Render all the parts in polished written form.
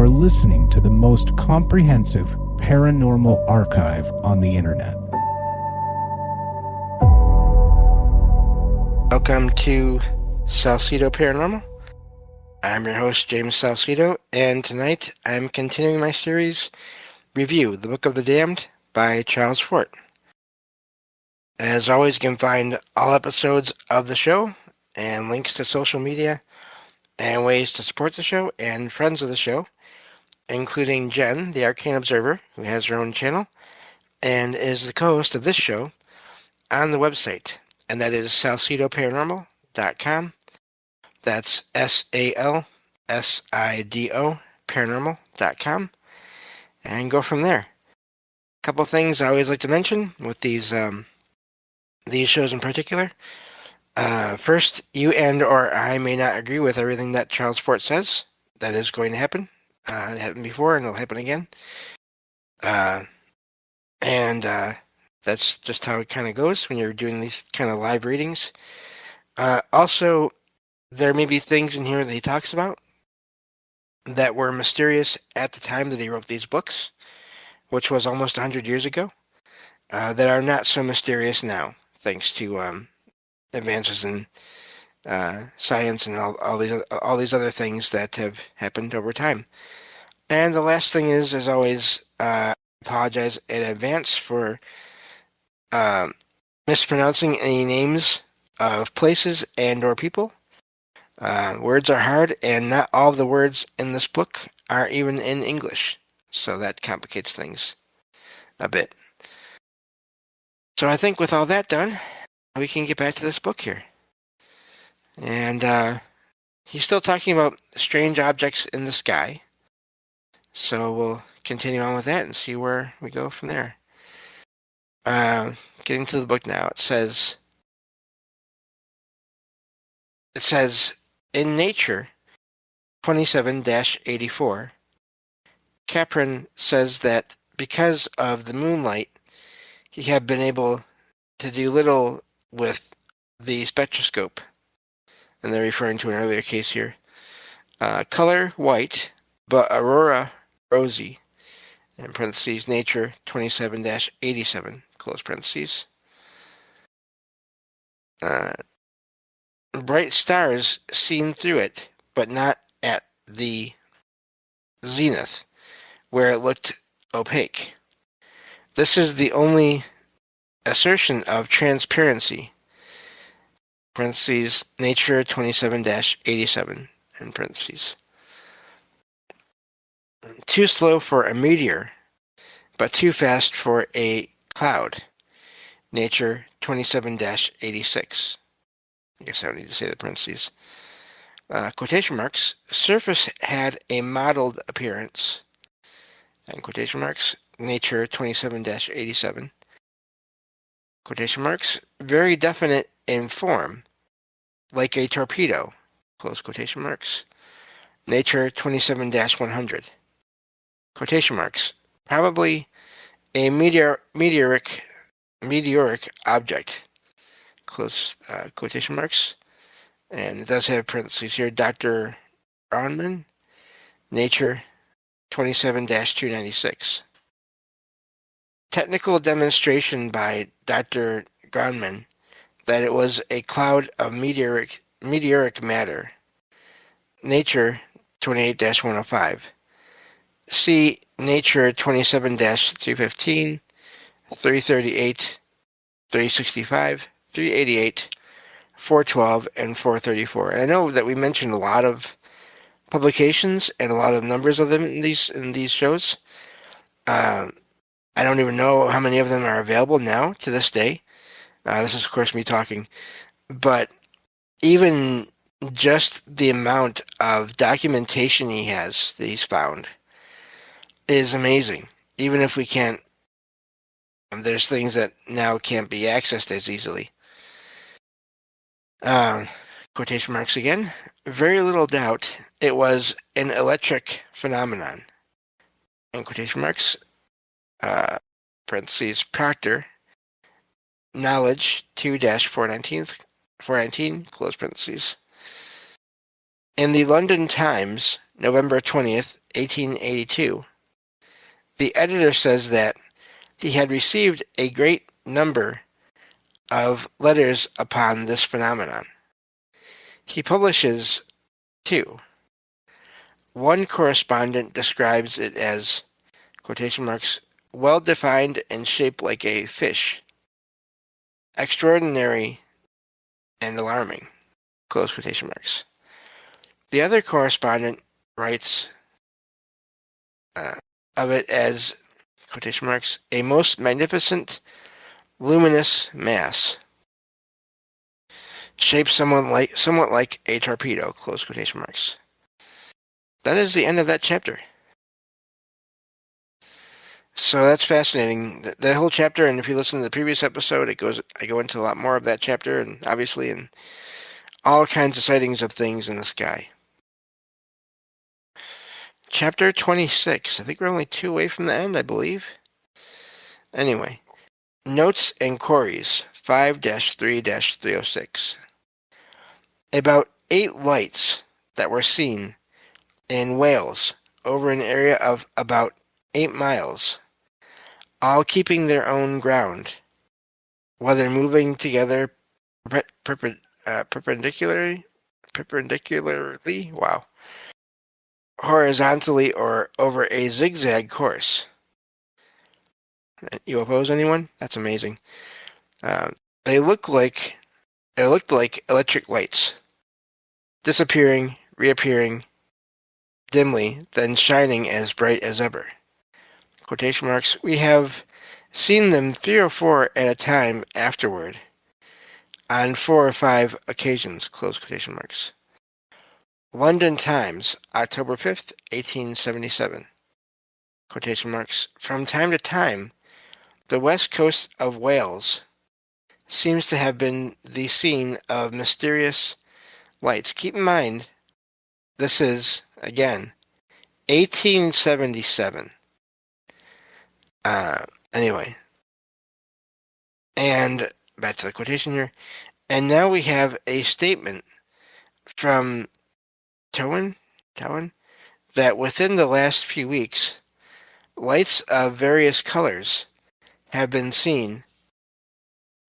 are listening to the most comprehensive paranormal archive on the internet. Welcome to Salsido Paranormal. I'm your host, James Salsido, and tonight I'm continuing my series review, The Book of the Damned by Charles Fort. As always, you can find all episodes of the show and links to social media and ways to support the show and friends of the show, including Jen, the Arcane Observer, who has her own channel and is the co-host of this show on the website, and that is salsidoparanormal.com. That's SALSIDO paranormal.com, and go from there. A couple things I always like to mention with these shows in particular. First, you and or I may not agree with everything that Charles Fort says. That is going to happen. It happened before, and it'll happen again. And that's just how it kind of goes when you're doing these kind of live readings. Also, there may be things in here that he talks about that were mysterious at the time that he wrote these books, which was almost 100 years ago, that are not so mysterious now, thanks to advances in science and all these other things that have happened over time. And the last thing is, as always, I apologize in advance for mispronouncing any names of places and or people. Words are hard, and not all of the words in this book are even in English, so that complicates things a bit. So I think with all that done, we can get back to this book here. And he's still talking about strange objects in the sky, so we'll continue on with that and see where we go from there. Getting to the book now, it says, in Nature 27-84, Capron says that because of the moonlight, he had been able to do little with the spectroscope, and they're referring to an earlier case here. Color white, but aurora rosy, in parentheses, Nature 27-87, close parentheses. Bright stars seen through it, but not at the zenith, where it looked opaque. This is the only assertion of transparency, parentheses, Nature 27-87, in parentheses. Too slow for a meteor, but too fast for a cloud, Nature 27-86. I guess I don't need to say the parentheses. Quotation marks, surface had a mottled appearance, and quotation marks, Nature 27-87. Quotation marks, very definite in form, like a torpedo, close quotation marks, Nature 27-100. Quotation marks, probably a meteoric object, close quotation marks, and it does have parentheses here, Dr. Braunman, Nature 27-296. Technical demonstration by Dr. Braunman that it was a cloud of meteoric matter, Nature 28-105. See Nature 27-315, 338, 365, 388, 412, and 434. And I know that we mentioned a lot of publications and a lot of numbers of them in these shows. I don't even know how many of them are available now to this day. This is, of course, me talking. But even just the amount of documentation he has that he's found is amazing. Even if we can't, there's things that now can't be accessed as easily. Quotation marks again. Very little doubt it was an electric phenomenon. In quotation marks, parentheses, Proctor, knowledge 2-419, close parentheses. In the London Times, November 20th, 1882, the editor says that he had received a great number of letters upon this phenomenon. He publishes two. One correspondent describes it as, quotation marks, well-defined and shaped like a fish, extraordinary and alarming, close quotation marks. The other correspondent writes of it as, quotation marks, a most magnificent, luminous mass, shaped somewhat like a torpedo, close quotation marks. That is the end of that chapter. So that's fascinating. The whole chapter, and if you listen to the previous episode, I go into a lot more of that chapter, and obviously, and all kinds of sightings of things in the sky. Chapter 26. I think we're only 2 away from the end, I believe. Anyway, Notes and Queries 5-3-306. About 8 lights that were seen in Wales over an area of about 8 miles, all keeping their own ground, whether moving together perpendicularly, wow, horizontally or over a zigzag course. UFOs, anyone? That's amazing. They looked like electric lights, disappearing, reappearing dimly, then shining as bright as ever. Quotation marks. We have seen them 3 or 4 at a time afterward, on 4 or 5 occasions, close quotation marks. London Times, October 5th, 1877. Quotation marks. From time to time, the west coast of Wales seems to have been the scene of mysterious lights. Keep in mind, this is, again, 1877. Anyway, and back to the quotation here. And now we have a statement from Towan that within the last few weeks, lights of various colors have been seen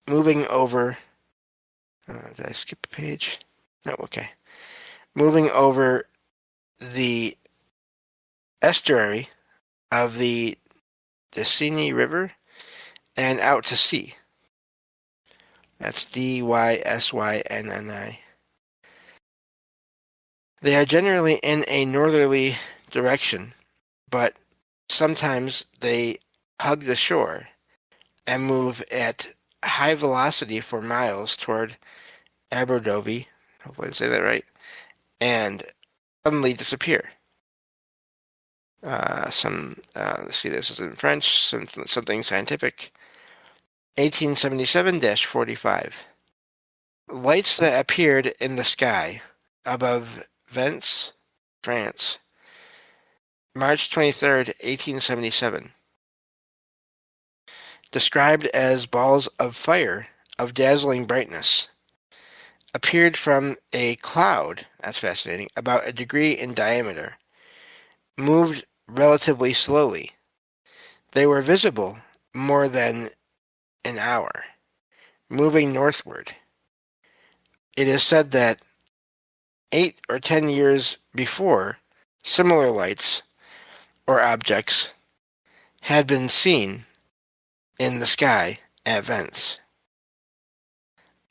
moving over. Did I skip a page? No, okay. Moving over the estuary of the Dysynni River and out to sea. That's Dysynni. They are generally in a northerly direction, but sometimes they hug the shore and move at high velocity for miles toward Aberdovi, hopefully I say that right, and suddenly disappear. Let's see, this is in French, something scientific. 1877-45. Lights that appeared in the sky above Vence, France, March 23rd, 1877. Described as balls of fire of dazzling brightness, appeared from a cloud, that's fascinating, about a degree in diameter, moved relatively slowly. They were visible more than an hour, moving northward. It is said that 8 or 10 years before, similar lights or objects had been seen in the sky at Vence.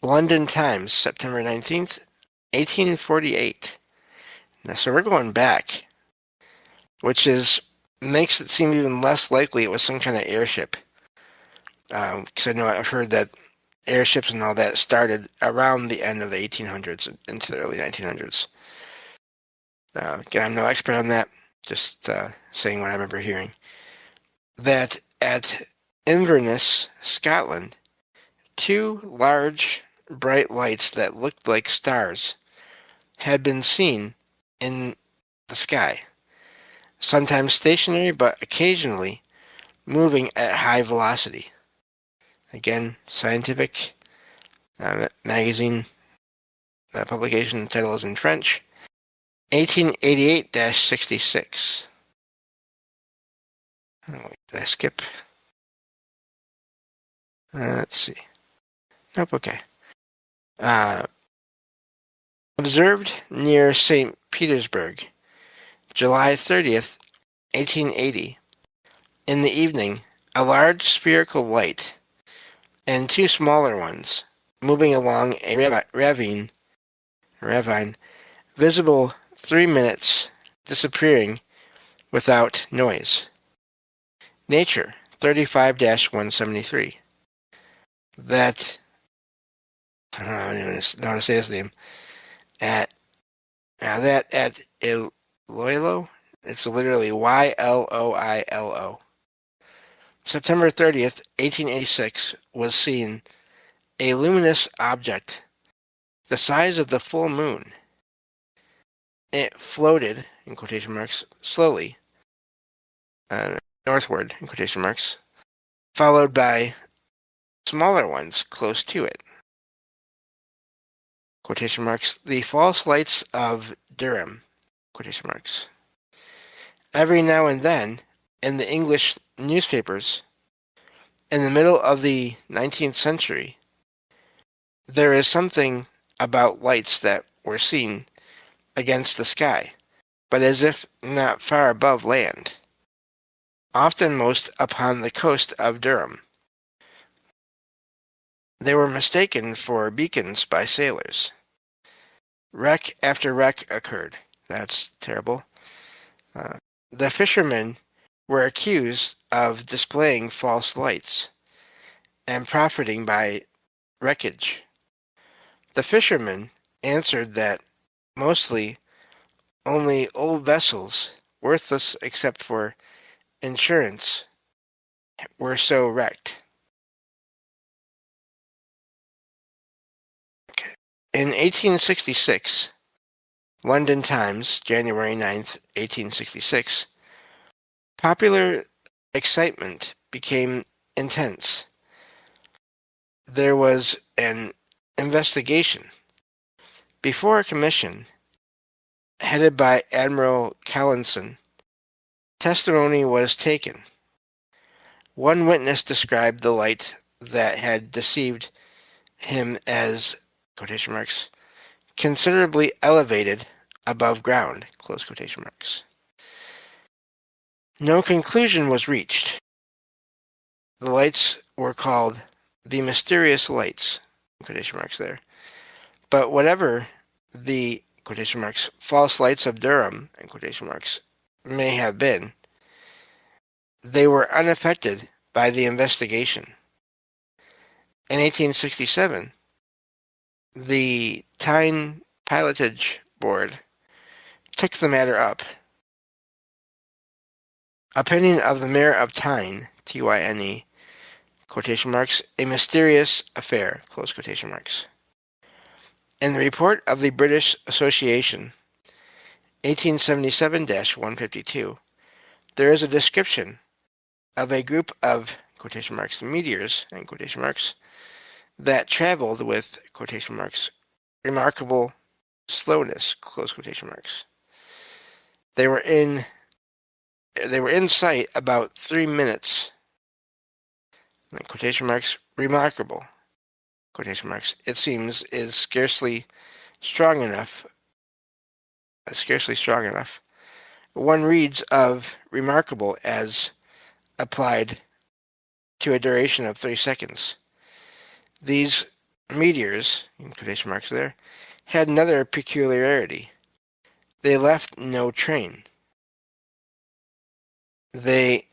London Times, September 19th, 1848. Now, so we're going back, which makes it seem even less likely it was some kind of airship. Because I know I've heard that airships and all that started around the end of the 1800s into the early 1900s. Again, I'm no expert on that, just saying what I remember hearing. That at Inverness, Scotland, 2 large, bright lights that looked like stars had been seen in the sky, sometimes stationary, but occasionally moving at high velocity. Again, scientific magazine publication, the title is in French. 1888-66. Oh, wait, did I skip? Let's see. Nope, okay. Observed near St. Petersburg, July 30th, 1880. In the evening, a large spherical light and two smaller ones moving along a ravine, visible 3 minutes, disappearing without noise. Nature 35-173. That, I don't even know how to say this name. At Iloilo, it's literally Yloilo. September 30th, 1886, was seen a luminous object the size of the full moon. It floated, in quotation marks, slowly, northward, in quotation marks, followed by smaller ones close to it. Quotation marks, the false lights of Durham, quotation marks. Every now and then, in the English newspapers, in the middle of the 19th century, there is something about lights that were seen against the sky, but as if not far above land, often most upon the coast of Durham. They were mistaken for beacons by sailors. Wreck after wreck occurred. That's terrible. The fishermen were accused of displaying false lights and profiting by wreckage. The fishermen answered that mostly only old vessels, worthless except for insurance, were so wrecked. Okay. In 1866, London Times, January 9th, 1866, popular excitement became intense. There was an investigation before a commission headed by Admiral Collinson. Testimony was taken. One witness described the light that had deceived him as, quotation marks, considerably elevated above ground, close quotation marks. No conclusion was reached. The lights were called the mysterious lights, quotation marks there. But whatever the, quotation marks, false lights of Durham, in quotation marks, may have been, they were unaffected by the investigation. In 1867, the Tyne Pilotage Board took the matter up. Opinion of the Mayor of Tyne, Tyne, quotation marks, a mysterious affair, close quotation marks. In the report of the British Association, 1877-152, there is a description of a group of, quotation marks, meteors, and quotation marks, that traveled with, quotation marks, remarkable slowness, close quotation marks. They were in sight about 3 minutes, quotation marks, remarkable, quotation marks, it seems, is scarcely strong enough. One reads of remarkable as applied to a duration of 3 seconds. These meteors, in quotation marks there, had another peculiarity. They left no train. They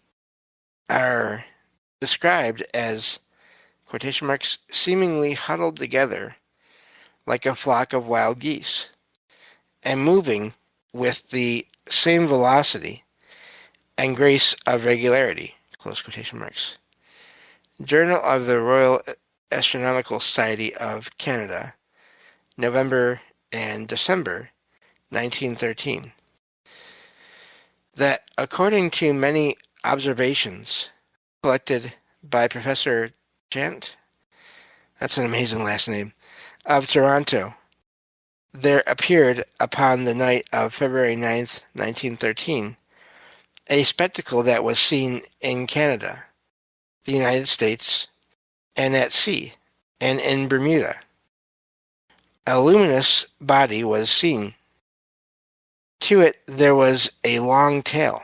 are described as, quotation marks, seemingly huddled together like a flock of wild geese, and moving with the same velocity and grace of regularity, close quotation marks. Journal of the Royal Astronomical Society of Canada, November and December 1913. That according to many observations collected by Professor Chant, that's an amazing last name, of Toronto, there appeared upon the night of February 9th, 1913, a spectacle that was seen in Canada, the United States, and at sea, and in Bermuda. A luminous body was seen. To it there was a long tail.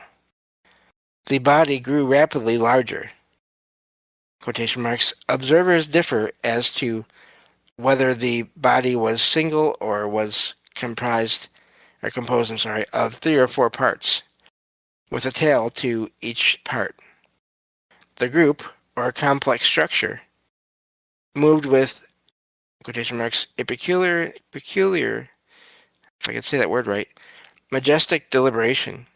The body grew rapidly larger. Quotation marks. Observers differ as to whether the body was single or was composed, of 3 or 4 parts, with a tail to each part. The group, or complex structure, moved with, quotation marks, a peculiar, if I could say that word right, majestic deliberation.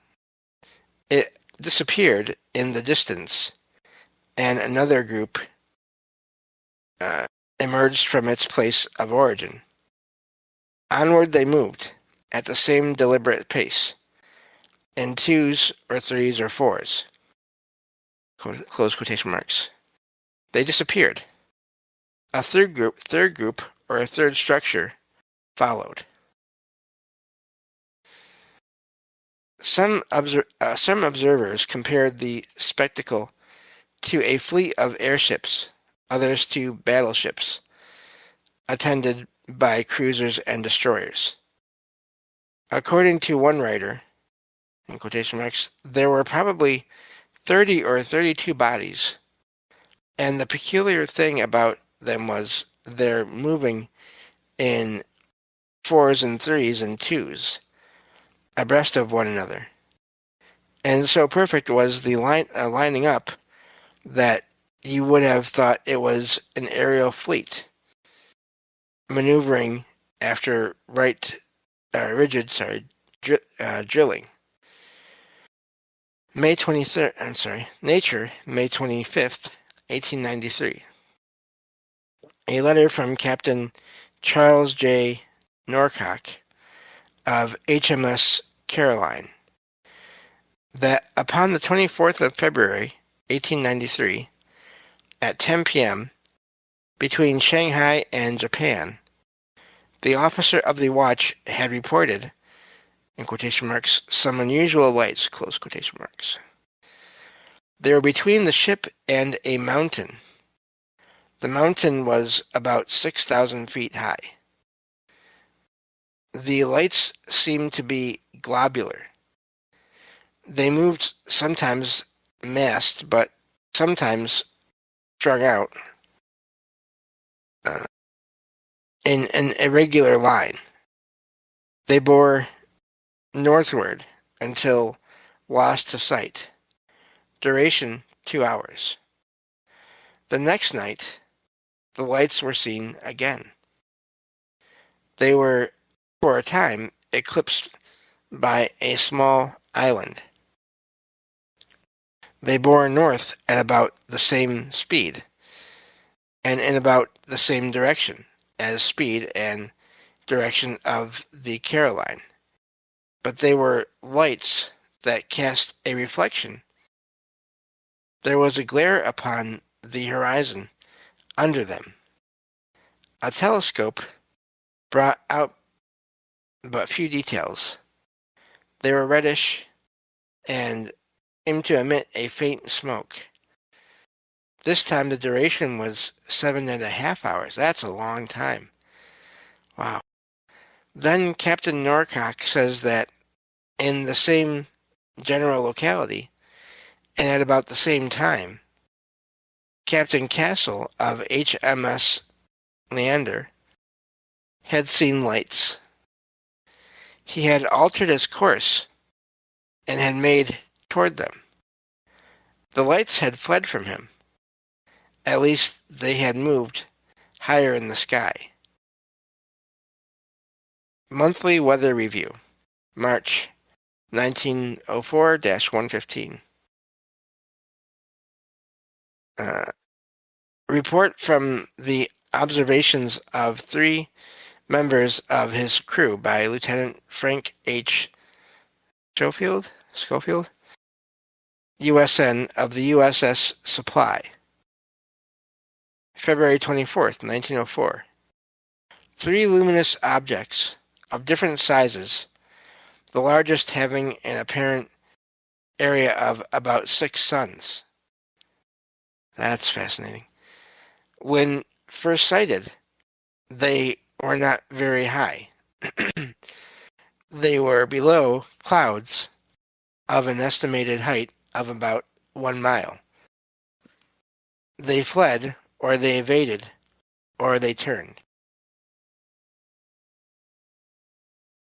It disappeared in the distance, and another group emerged from its place of origin. Onward they moved, at the same deliberate pace, in 2s or 3s or 4s. Close quotation marks. They disappeared. A third group, or a third structure followed. Some observers compared the spectacle to a fleet of airships, others to battleships, attended by cruisers and destroyers. According to one writer, in quotation marks, there were probably 30 or 32 bodies, and the peculiar thing about them was their moving in 4s and 3s and 2s, abreast of one another. And so perfect was the lining up that you would have thought it was an aerial fleet maneuvering after rigid drilling. Nature, May 25th, 1893. A letter from Captain Charles J. Norcock of HMS Caroline, that upon the 24th of February, 1893, at 10 p.m., between Shanghai and Japan, the officer of the watch had reported, in quotation marks, some unusual lights, close quotation marks. They were between the ship and a mountain. The mountain was about 6,000 feet high. The lights seemed to be globular. They moved sometimes massed, but sometimes strung out in an irregular line. They bore northward until lost to sight. Duration, 2 hours. The next night, the lights were seen again. They were, for a time, eclipsed by a small island. They bore north at about the same speed, and in about the same direction as speed and direction of the Caroline. But they were lights that cast a reflection. There was a glare upon the horizon under them. A telescope brought out but few details. They were reddish and seemed to emit a faint smoke. This time the duration was 7.5 hours. That's a long time. Wow. Then Captain Norcock says that in the same general locality, and at about the same time, Captain Castle of HMS Leander had seen lights. He had altered his course and had made toward them. The lights had fled from him. At least they had moved higher in the sky. Monthly Weather Review, March 1904-115. Report from the observations of 3 members of his crew by Lieutenant Frank H. Schofield, USN of the USS Supply, February 24th, 1904. 3 luminous objects of different sizes, the largest having an apparent area of about 6 suns. That's fascinating. When first sighted, they were not very high. They were below clouds of an estimated height of about 1 mile. They fled, or they evaded, or they turned.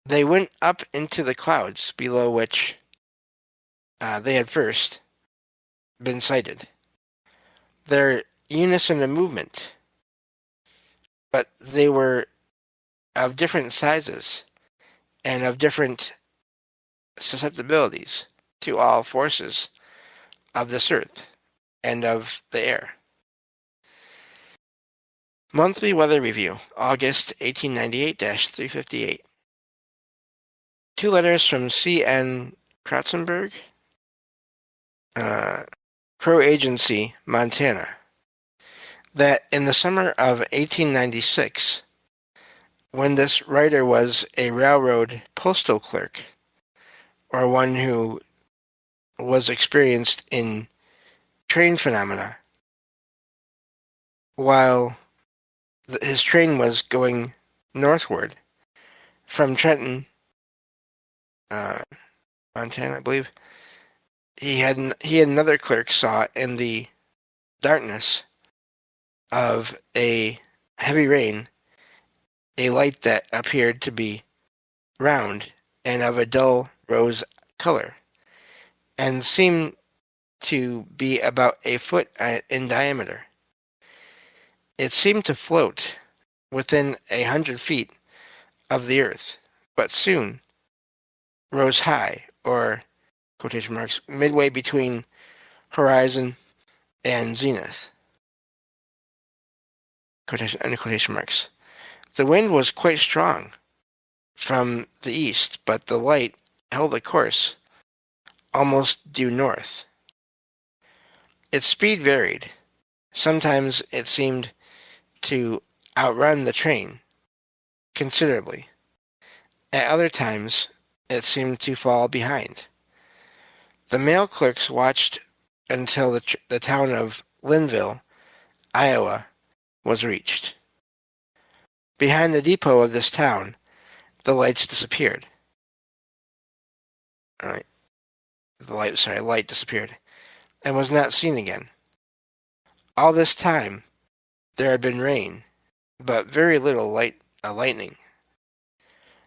They went up into the clouds below which they had first been sighted. Their unison of movement, but they were of different sizes and of different susceptibilities to all forces of this earth and of the air. Monthly Weather Review, August 1898-358. 2 letters from C.N. Kratzenberg, Crow Agency, Montana, that in the summer of 1896, when this writer was a railroad postal clerk, or one who was experienced in train phenomena, while his train was going northward from Trenton, Montana, I believe, he and another clerk saw in the darkness of a heavy rain a light that appeared to be round and of a dull rose color, and seemed to be about a foot in diameter. It seemed to float within 100 feet of the earth, but soon rose high, or quotation marks, midway between horizon and zenith. Quotation marks. The wind was quite strong from the east, but the light held a course almost due north. Its speed varied. Sometimes it seemed to outrun the train considerably. At other times, it seemed to fall behind. The mail clerks watched until the town of Linville, Iowa, was reached. Behind the depot of this town, the lights disappeared. The light disappeared and was not seen again. All this time, there had been rain, but very little lightning.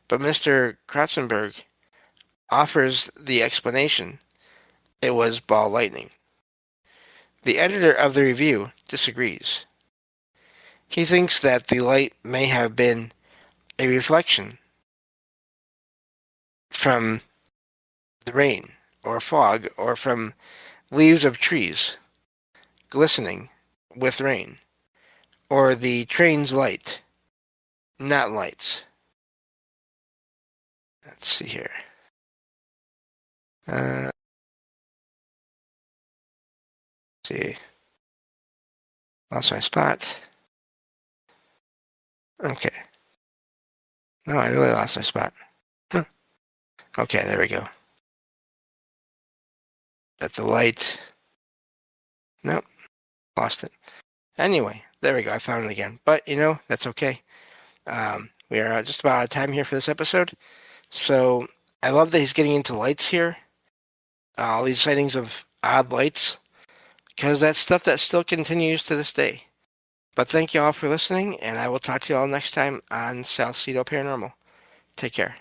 But Mr. Kratzenberg offers the explanation. It was ball lightning. The editor of the review disagrees. He thinks that the light may have been a reflection from the rain or fog, or from leaves of trees glistening with rain, or the train's light, not lights. Let's see here. See. Lost my spot. Okay. No, I really lost my spot. Huh. Okay, there we go. That the light... Nope. Lost it. Anyway, there we go. I found it again. But, that's okay. We are just about out of time here for this episode. So, I love that he's getting into lights here. All these sightings of odd lights. Because that's stuff that still continues to this day. But thank you all for listening, and I will talk to you all next time on Salsido Paranormal. Take care.